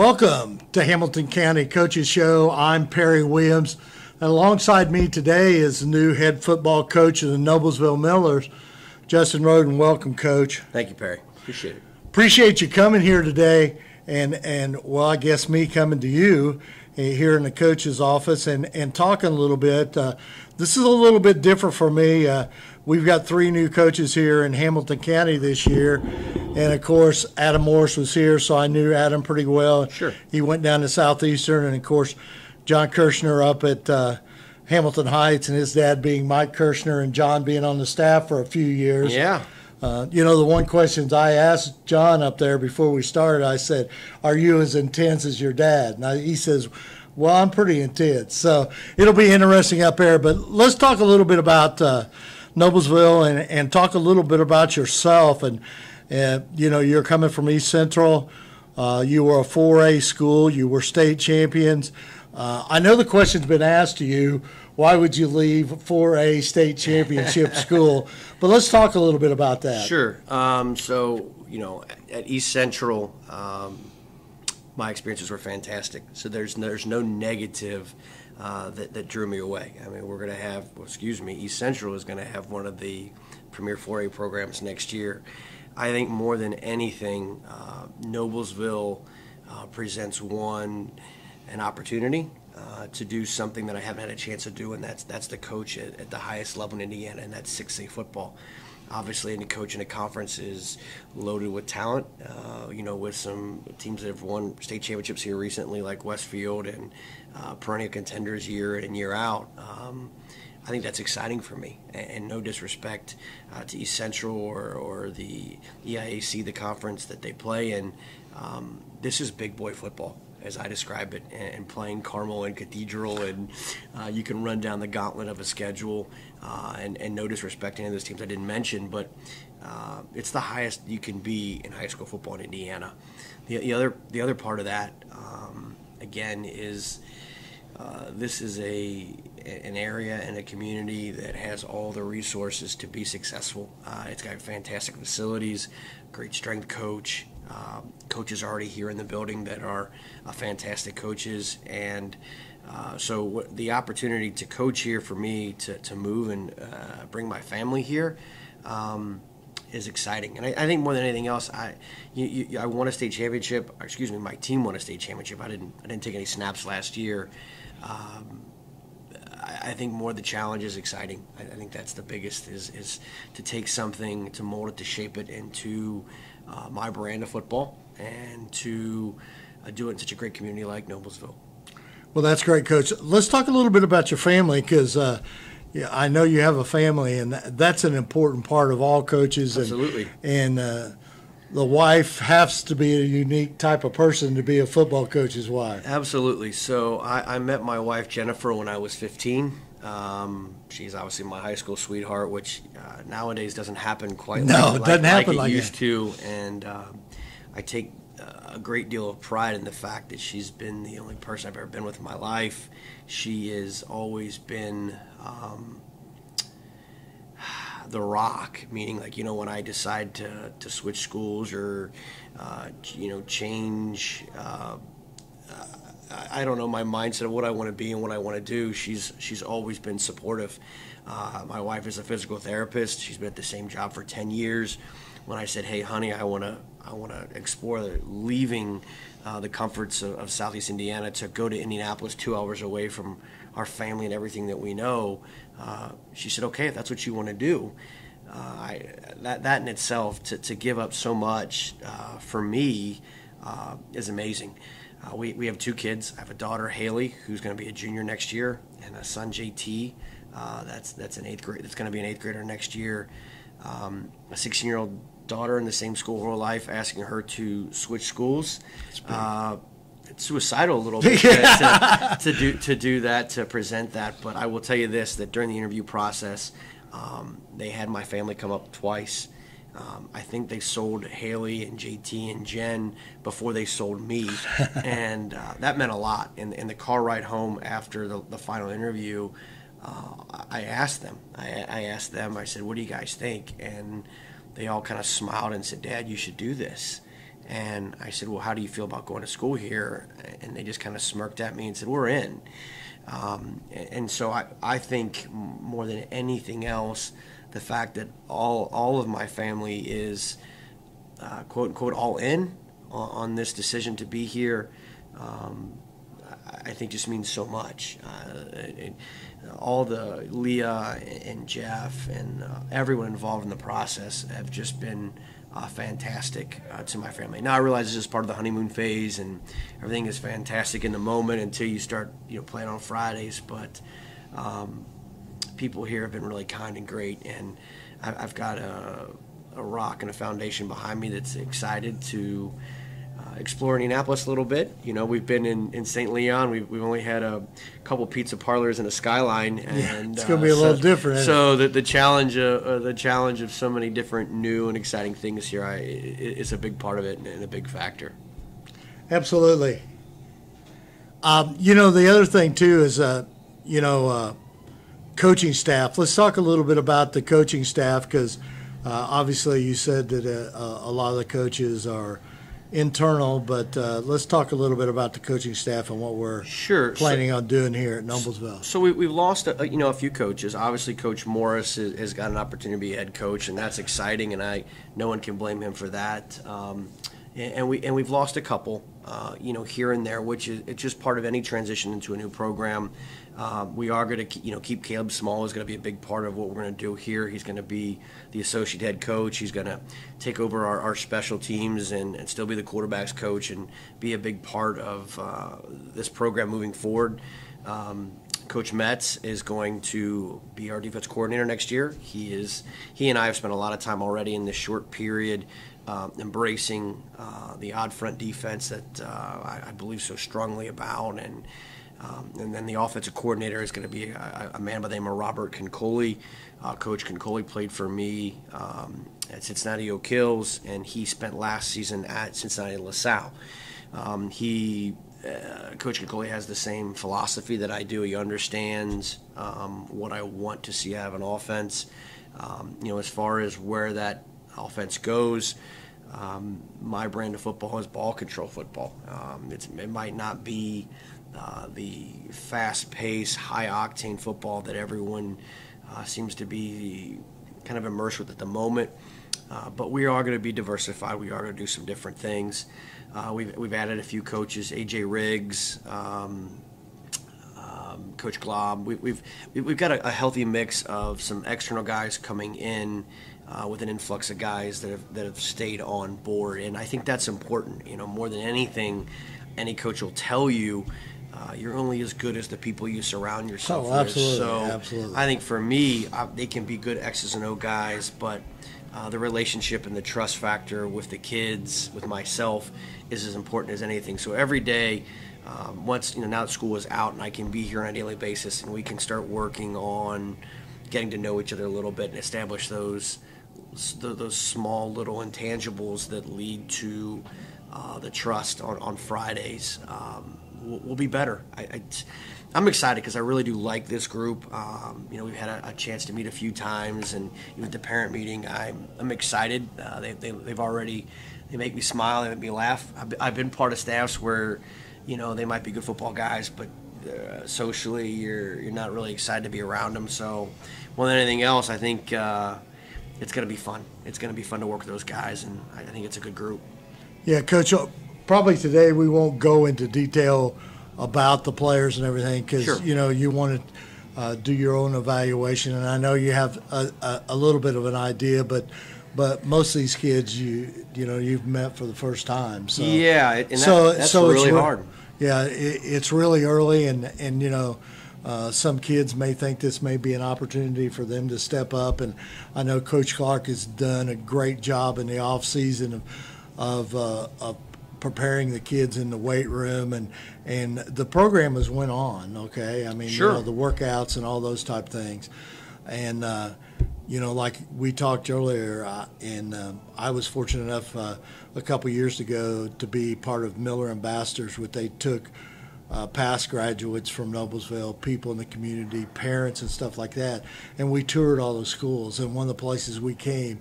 Welcome to Hamilton County Coaches Show. I'm Perry Williams. And alongside me today is the new head football coach of the Noblesville Millers, Justin Roden. Welcome, Coach. Thank you, Perry. Appreciate it. Appreciate you coming here today, and well, I guess me coming to you here in the coach's office and talking a little bit. This is a little bit different for me. We've got 3 new coaches here in Hamilton County this year. And, of course, Adam Morris was here, so I knew Adam pretty well. Sure. He went down to Southeastern, and, of course, John Kirshner up at Hamilton Heights, and his dad being Mike Kirshner and John being on the staff for a few years. Yeah. The one question I asked John up there before we started, I said, are you as intense as your dad? And he says, well, I'm pretty intense. So it'll be interesting up there. But let's talk a little bit about Noblesville and talk a little bit about yourself. And you're coming from East Central. You were a 4A school. You were state champions. I know the question's been asked to you, why would you leave 4A state championship school? But let's talk a little bit about that. Sure. At East Central, my experiences were fantastic. So there's no negative that drew me away. I mean, we're going to have, East Central is going to have one of the premier 4A programs next year. I think more than anything, Noblesville presents an opportunity to do something that I haven't had a chance to do, and that's the coach at the highest level in Indiana, and that's 6A football. Obviously, any coach in a conference is loaded with talent, with some teams that have won state championships here recently, like Westfield, and perennial contenders year in and year out. I think that's exciting for me, and no disrespect to East Central or the EIAC, the conference that they play in. This is big boy football, as I describe it, and playing Carmel and Cathedral, and you can run down the gauntlet of a schedule, and no disrespect to any of those teams I didn't mention, but it's the highest you can be in high school football in Indiana. The other part of that, again, is this is an area and a community that has all the resources to be successful. It's got fantastic facilities, great strength coach. Coaches already here in the building that are fantastic coaches, and so the opportunity to coach here for me to move and bring my family here is exciting. And I think more than anything else, I won a state championship. My team won a state championship. I didn't take any snaps last year. I think more the challenge is exciting. I think that's the biggest is to take something, to mold it, to shape it into my brand of football, and to do it in such a great community like Noblesville. Well, that's great, Coach. Let's talk a little bit about your family, because I know you have a family, and that's an important part of all coaches. Absolutely. And the wife has to be a unique type of person to be a football coach's wife. Absolutely. So I met my wife, Jennifer, when I was 15. She's obviously my high school sweetheart, which nowadays doesn't happen quite like it used to. And I take a great deal of pride in the fact that she's been the only person I've ever been with in my life. She has always been the rock, meaning when I decide to switch schools or change I don't know, my mindset of what I want to be and what I want to do, she's always been supportive. My wife is a physical therapist. She's been at the same job for 10 years. When I said, hey honey, I want to explore leaving the comforts of Southeast Indiana to go to Indianapolis, 2 hours away from our family and everything that we know, she said, okay, if that's what you want to do. That in itself, to give up so much for me is amazing. We have 2 kids. I have a daughter, Haley, who's going to be a junior next year, and a son, JT. That's an 8th grade. That's going to be an 8th grader next year. A 16-year-old daughter in the same school her whole life, asking her to switch schools. It's suicidal a little bit to do that, to present that. But I will tell you this: that during the interview process, they had my family come up twice. I think they sold Haley and JT and Jen before they sold me, and that meant a lot. In the car ride home after the final interview, I asked them. I said, what do you guys think? And they all kind of smiled and said, Dad, you should do this. And I said, well, how do you feel about going to school here? And they just kind of smirked at me and said, we're in. And so I think more than anything else, the fact that all of my family is, quote unquote, all in on this decision to be here, I think just means so much. All the Leah and Jeff and everyone involved in the process have just been fantastic to my family. Now I realize this is part of the honeymoon phase, and everything is fantastic in the moment until you start, playing on Fridays. But people here have been really kind and great, and I've got a rock and a foundation behind me that's excited to explore Indianapolis a little bit. We've been in St. Leon. We've only had a couple pizza parlors and a Skyline, and it's going to be a little different. So the challenge of so many different new and exciting things here is a big part of it and a big factor. Absolutely. The other thing too is coaching staff. Let's talk a little bit about the coaching staff, because obviously you said that a lot of the coaches are internal, but let's talk a little bit about the coaching staff and what we're planning on doing here at Noblesville. So we've lost a few coaches. Obviously, Coach Morris has got an opportunity to be head coach, and that's exciting, and no one can blame him for that. And we've lost a couple, here and there, which is it's just part of any transition into a new program. We are going to, keep Caleb Small is going to be a big part of what we're going to do here. He's going to be the associate head coach. He's going to take over our special teams and still be the quarterback's coach and be a big part of this program moving forward. Coach Metz is going to be our defense coordinator next year. He and I have spent a lot of time already in this short period embracing the odd front defense that I believe so strongly about, and then the offensive coordinator is going to be a man by the name of Robert Concoli. Coach Concoli played for me at Cincinnati Oak Hills, and he spent last season at Cincinnati LaSalle. Coach Concoli has the same philosophy that I do. He understands what I want to see out of an offense. As far as where that offense goes, my brand of football is ball control football. It might not be the fast-paced, high-octane football that everyone seems to be kind of immersed with at the moment, but we are going to be diversified. We are going to do some different things. We've added a few coaches, A.J. Riggs, Coach Glob. We've got a healthy mix of some external guys coming in with an influx of guys that have stayed on board, and I think that's important. More than anything, any coach will tell you you're only as good as the people you surround yourself with. Absolutely, So absolutely. I think for me, they can be good X's and O guys, but the relationship and the trust factor with the kids, with myself, is as important as anything. So every day, once now that school is out and I can be here on a daily basis, and we can start working on getting to know each other a little bit and establish those small little intangibles that lead to the trust on Fridays. We'll be better. I'm excited because I really do like this group. We've had a chance to meet a few times, and even at the parent meeting, I'm excited. They make me smile, they make me laugh. I've been part of staffs where, they might be good football guys, but socially you're not really excited to be around them. So more than anything else, I think it's going to be fun. It's going to be fun to work with those guys, and I think it's a good group. Yeah, Coach, probably today we won't go into detail about the players and everything because, you want to do your own evaluation, and I know you have a little bit of an idea, but most of these kids you've met for the first time. So yeah, and that's really hard. Yeah, it's really early, and some kids may think this may be an opportunity for them to step up, and I know Coach Clark has done a great job in the off season of preparing the kids in the weight room, and the program has went on. Okay, I mean, sure. The workouts and all those type things, and like we talked earlier, I was fortunate enough a couple years ago to be part of Miller Ambassadors, where they took past graduates from Noblesville, people in the community, parents and stuff like that, and we toured all the schools. And one of the places we came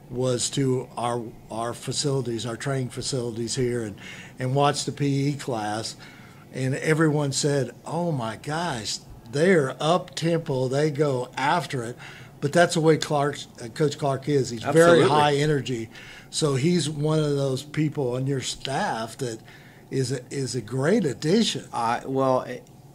was to our facilities, our training facilities here, and watch the PE class, and everyone said, "Oh my gosh, they're up tempo, they go after it." But that's the way Coach Clark is. He's Absolutely. very high energy, so he's one of those people on your staff that is a great addition.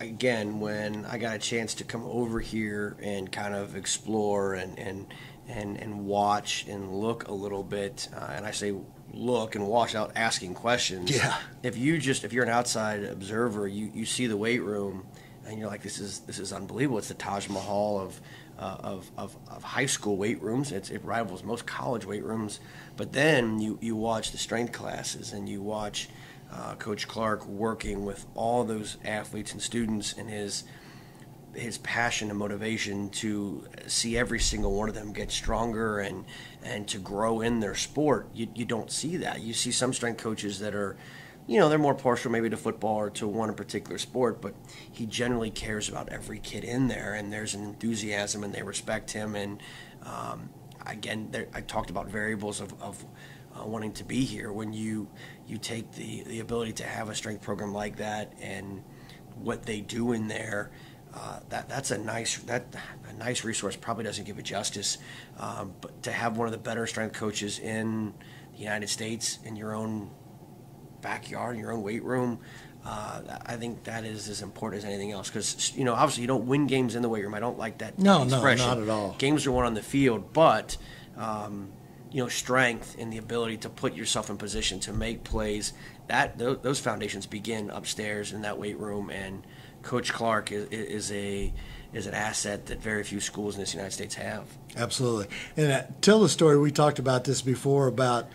Again, when I got a chance to come over here and kind of explore and watch and look a little bit, and I say look and watch out asking questions. Yeah. If you're an outside observer, you see the weight room and you're like, this is unbelievable. It's the Taj Mahal of high school weight rooms. It rivals most college weight rooms. But then you watch the strength classes and you watch Coach Clark working with all those athletes and students, and his passion and motivation to see every single one of them get stronger and to grow in their sport. You don't see that. You see some strength coaches that are, they're more partial maybe to football or to one particular sport, but he generally cares about every kid in there, and there's an enthusiasm and they respect him. And again, I talked about variables of wanting to be here. When you take the ability to have a strength program like that and what they do in there, that's a nice resource. Probably doesn't give it justice, but to have one of the better strength coaches in the United States in your own backyard, in your own weight room, I think that is as important as anything else. Because obviously you don't win games in the weight room. I don't like that expression. No, not at all. Games are won on the field, but strength and the ability to put yourself in position to make plays, those foundations begin upstairs in that weight room. And Coach Clark is an asset that very few schools in this United States have. Absolutely. And tell the story. We talked about this before about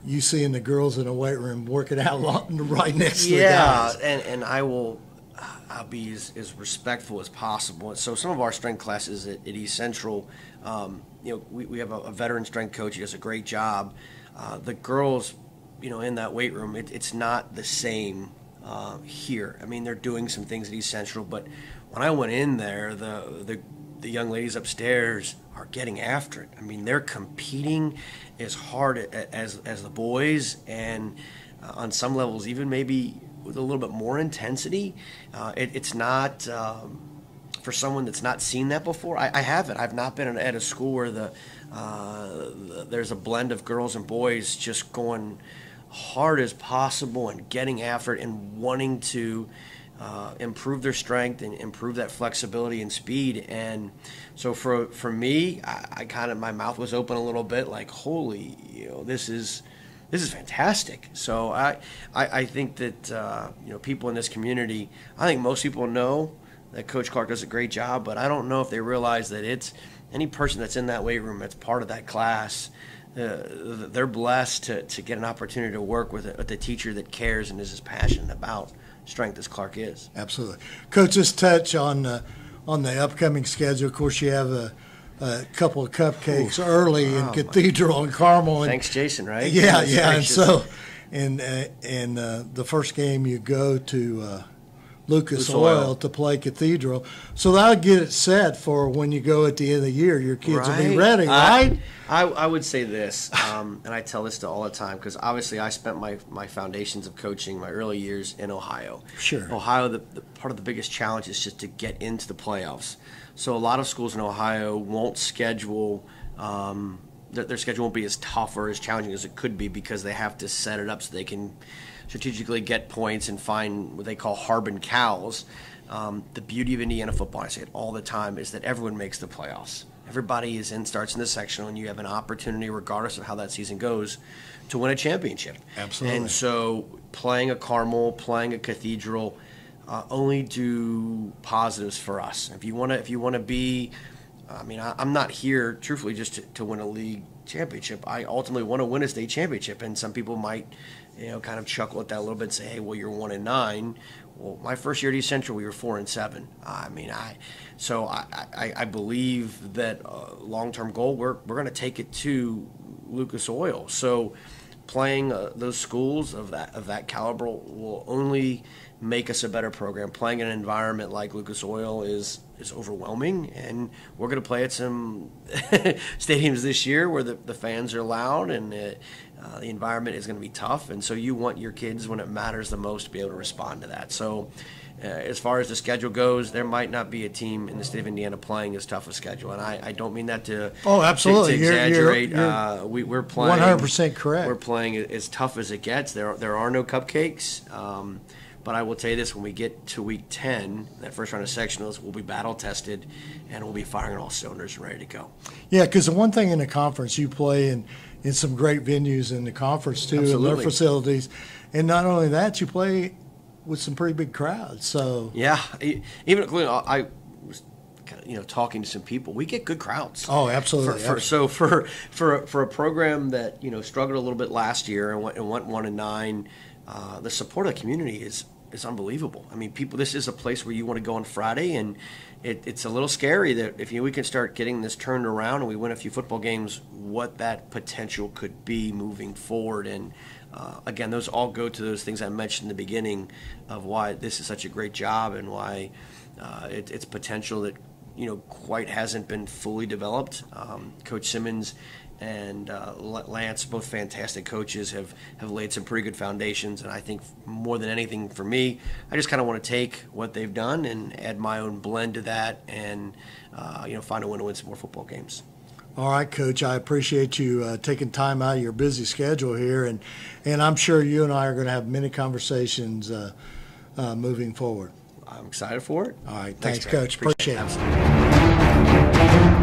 you seeing the girls in the weight room working out right next to the guys. Yeah, and I'll be as respectful as possible. So some of our strength classes at East Central, we have a veteran strength coach. He does a great job. The girls, in that weight room, it's not the same here. I mean, they're doing some things at East Central, but when I went in there, the young ladies upstairs are getting after it. I mean, they're competing as hard as the boys, and on some levels even maybe with a little bit more intensity. It's not for someone that's not seen that before. I haven't. I've not been at a school where there's a blend of girls and boys just going hard as possible and getting after it and wanting to improve their strength and improve that flexibility and speed. And so for me, I kind of, my mouth was open a little bit, like, holy, this is fantastic. So I think that people in this community, I think most people know that Coach Clark does a great job, but I don't know if they realize that it's any person that's in that weight room that's part of that class. They're blessed to get an opportunity to work with a teacher that cares and is as passionate about strength as Clark is. Absolutely. Coach, just touch on the upcoming schedule. Of course, you have a couple of cupcakes early in Cathedral and Carmel. And, thanks, Jason, right? Yeah. And so, and the first game you go to Lucas Oil to play Cathedral. So that'll get it set for when you go at the end of the year. Your kids will be ready, right? I would say this, and I tell this to all the time, because obviously I spent my foundations of coaching, my early years in Ohio. Sure. Ohio, the part of the biggest challenge is just to get into the playoffs. So a lot of schools in Ohio won't schedule their schedule won't be as tough or as challenging as it could be because they have to set it up so they can strategically get points and find what they call Harbin cows. The beauty of Indiana football, I say it all the time, is that everyone makes the playoffs. Everybody starts in the sectional, and you have an opportunity, regardless of how that season goes, to win a championship. Absolutely. And so playing a Carmel, playing a Cathedral, only do positives for us. If you want to be, I'm not here, truthfully, just to win a league championship. I ultimately want to win a state championship, and some people might, kind of chuckle at that a little bit and say, hey, well, you're 1-9. Well, my first year at East Central, we were 4-7. I believe that long-term goal, we're going to take it to Lucas Oil. So playing those schools of that caliber will only make us a better program. Playing in an environment like Lucas Oil is overwhelming, and we're going to play at some stadiums this year where the fans are loud and the environment is going to be tough, and so you want your kids, when it matters the most, to be able to respond to that. So as far as the schedule goes, there might not be a team in the state of Indiana playing as tough a schedule, and I don't mean that to absolutely to exaggerate. We're playing 100% correct. We're playing as tough as it gets. There are no cupcakes. But I will tell you this, when we get to week 10, that first round of sectionals, we'll be battle tested and we'll be firing on all cylinders and ready to go. Yeah, because the one thing in the conference, you play in some great venues in the conference too, Absolutely. in their facilities. And not only that, you play with some pretty big crowds. So yeah, even including, I was talking to some people, we get good crowds. Oh, absolutely. So for a program that struggled a little bit last year and went 1-9, the support of the community is unbelievable. I mean, this is a place where you want to go on Friday, and it's a little scary that if we can start getting this turned around and we win a few football games, what that potential could be moving forward. And again, those all go to those things I mentioned in the beginning of why this is such a great job and why it's potential that quite hasn't been fully developed. Coach Simmons and Lance, both fantastic coaches, have laid some pretty good foundations. And I think more than anything for me, I just kind of want to take what they've done and add my own blend to that and, find a way to win some more football games. All right, Coach, I appreciate you taking time out of your busy schedule here. And I'm sure you and I are going to have many conversations moving forward. I'm excited for it. All right. Thanks Coach. Coach. Appreciate it. Absolutely.